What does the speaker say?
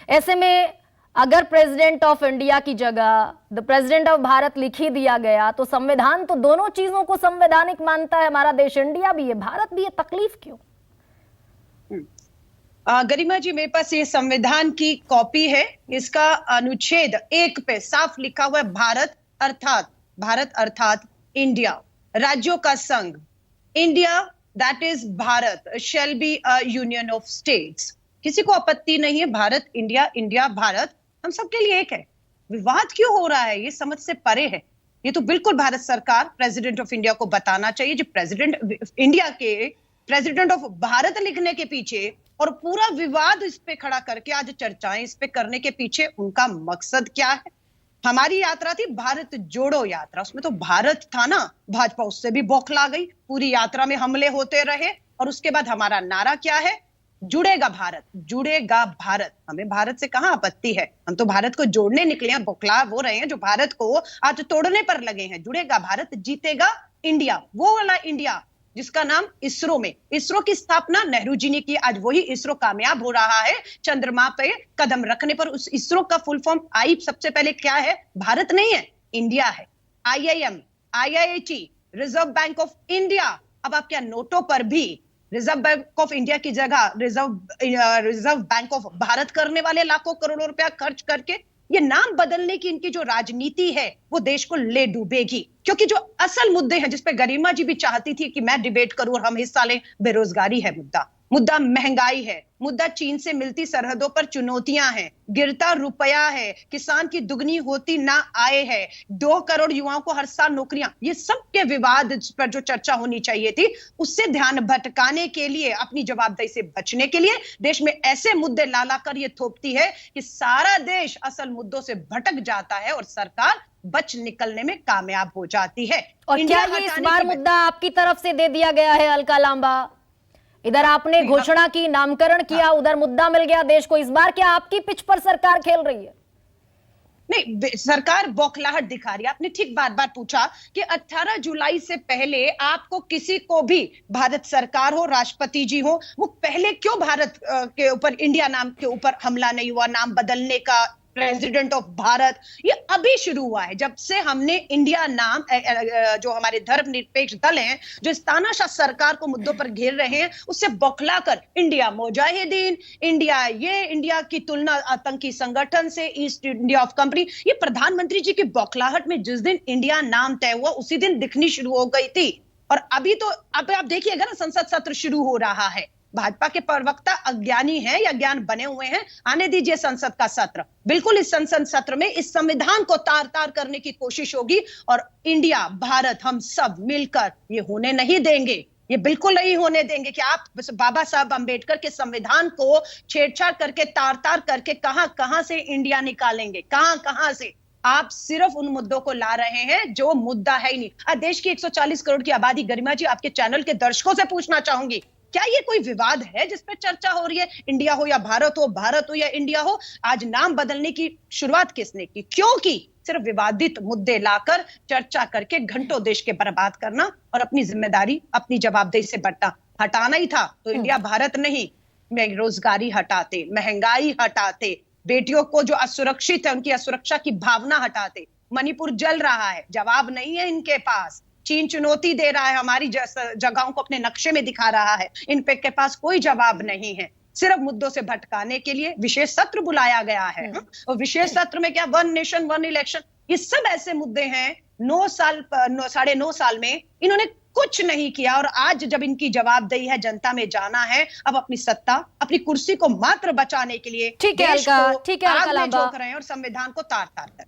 ऐसे में अगर प्रेसिडेंट ऑफ इंडिया की जगह द प्रेसिडेंट ऑफ भारत लिख ही दिया गया तो संविधान तो दोनों चीजों को संवैधानिक मानता है। हमारा देश इंडिया भी है, भारत भी है, तकलीफ क्यों? गरिमा जी, मेरे पास ये संविधान की कॉपी है। इसका अनुच्छेद 1 पे साफ लिखा हुआ है, भारत अर्थात इंडिया, राज्यों का संघ। India that is Bharat shall be a union of states. किसी को आपत्ति नहीं है, भारत इंडिया, इंडिया भारत हम सबके लिए एक है। विवाद क्यों हो रहा है, ये समझ से परे है। ये तो बिल्कुल भारत सरकार प्रेसिडेंट ऑफ इंडिया को बताना चाहिए। जो प्रेसिडेंट इंडिया के प्रेसिडेंट ऑफ भारत लिखने के पीछे और पूरा विवाद इस पे खड़ा करके आज चर्चाएं इस पे करने के पीछे उनका मकसद क्या है? हमारी यात्रा थी भारत जोड़ो यात्रा, उसमें तो भारत था ना, भाजपा उससे भी बौखला गई। पूरी यात्रा में हमले होते रहे और उसके बाद हमारा नारा क्या है? जुड़ेगा भारत, जुड़ेगा भारत। हमें भारत से कहां आपत्ति है, हम तो भारत को जोड़ने निकले हैं। बौखला वो रहे हैं जो भारत को आज तोड़ने पर लगे हैं। जुड़ेगा भारत, जीतेगा इंडिया, वो वाला इंडिया जिसका नाम इसरो में, इसरो की स्थापना नेहरू जी ने की। आज वही इसरो कामयाब हो रहा है चंद्रमा पे कदम रखने पर। उस इसरो का फुल फॉर्म आई सबसे पहले क्या है? भारत नहीं है, इंडिया है। IIM, IIT, reserve bank of India. अब आप क्या नोटों पर भी रिजर्व बैंक ऑफ इंडिया की जगह रिजर्व बैंक ऑफ भारत करने वाले लाखों करोड़ों रुपया खर्च करके ये नाम बदलने की इनकी जो राजनीति है वो देश को ले डूबेगी। क्योंकि जो असल मुद्दे हैं जिस पे गरिमा जी भी चाहती थी कि मैं डिबेट करूं और हम हिस्सा लें, बेरोजगारी है मुद्दा महंगाई है मुद्दा, चीन से मिलती सरहदों पर चुनौतियां हैं, गिरता रुपया है, किसान की दुगनी होती ना आय है, 2 करोड़ युवाओं को हर साल नौकरियां। ये सब के विवाद पर जो चर्चा होनी चाहिए थी उससे ध्यान भटकाने के लिए, अपनी जवाबदेही से बचने के लिए देश में ऐसे मुद्दे ला कर ये थोपती है कि सारा देश असल मुद्दों से भटक जाता है और सरकार बच निकलने में कामयाब हो जाती है। और क्या ये इस बार मुद्दा आपकी तरफ से दे दिया गया है अलका लांबा? इधर आपने घोषणा की, नामकरण किया, उधर मुद्दा मिल गया देश को। इस बार क्या आपकी पिच पर सरकार खेल रही है? नहीं, सरकार बौखलाहट दिखा रही है। आपने ठीक बात पूछा कि 18 जुलाई से पहले आपको किसी को भी, भारत सरकार हो, राष्ट्रपति जी हो, वो पहले क्यों भारत के ऊपर, इंडिया नाम के ऊपर हमला नहीं हुआ? नाम बदलने का, प्रेसिडेंट ऑफ भारत, ये अभी शुरू हुआ है जब से हमने इंडिया नाम, जो हमारे धर्मनिरपेक्ष दल हैं जो इस तानाशाह सरकार को मुद्दों पर घेर रहे हैं, उससे बौखलाकर इंडिया मुजाहिदीन, इंडिया ये, इंडिया की तुलना आतंकी संगठन से, ईस्ट इंडिया ऑफ कंपनी, ये प्रधानमंत्री जी की बौखलाहट में जिस दिन इंडिया नाम तय हुआ उसी दिन दिखनी शुरू हो गई थी। और अभी तो अब आप देखिएगा ना, संसद सत्र शुरू हो रहा है। भाजपा के प्रवक्ता अज्ञानी है या ज्ञान बने हुए हैं? आने दीजिए संसद का सत्र। बिल्कुल इस संसद सत्र में इस संविधान को तार तार करने की कोशिश होगी और इंडिया, भारत, हम सब मिलकर ये होने नहीं देंगे। ये बिल्कुल नहीं होने देंगे कि आप बाबा साहब अंबेडकर के संविधान को छेड़छाड़ करके, तार तार करके कहां से इंडिया निकालेंगे, कहां से। आप सिर्फ उन मुद्दों को ला रहे हैं जो मुद्दा है ही नहीं। देश की 140 करोड़ की आबादी, गरिमा जी आपके चैनल के दर्शकों से पूछना चाहूंगी, क्या ये कोई विवाद है जिस पे चर्चा हो रही है? इंडिया हो या भारत हो, भारत हो या इंडिया हो, आज नाम बदलने की शुरुआत किसने की, क्यों की? सिर्फ विवादित मुद्दे लाकर चर्चा करके घंटों देश के बर्बाद करना और अपनी जिम्मेदारी, अपनी जवाबदेही से बटना। हटाना ही था तो इंडिया भारत नहीं, बेरोजगारी हटाते, महंगाई हटाते, बेटियों को जो असुरक्षित है उनकी असुरक्षा की भावना हटाते। मणिपुर जल रहा है, जवाब नहीं है इनके पास। चीन चुनौती दे रहा है, हमारी जगहों को अपने नक्शे में दिखा रहा है, इन पे के पास कोई जवाब नहीं है। सिर्फ मुद्दों से भटकाने के लिए विशेष सत्र बुलाया गया है। और विशेष सत्र में क्या, 1 नेशन 1 इलेक्शन, ये सब ऐसे मुद्दे हैं। 9.5 साल में इन्होंने कुछ नहीं किया और आज जब इनकी जवाबदेही है जनता में जाना है, अब अपनी सत्ता, अपनी कुर्सी को मात्र बचाने के लिए ठीक है अलका, ठीक है अलका लांबा, और संविधान को तार तार कर रहे हैं।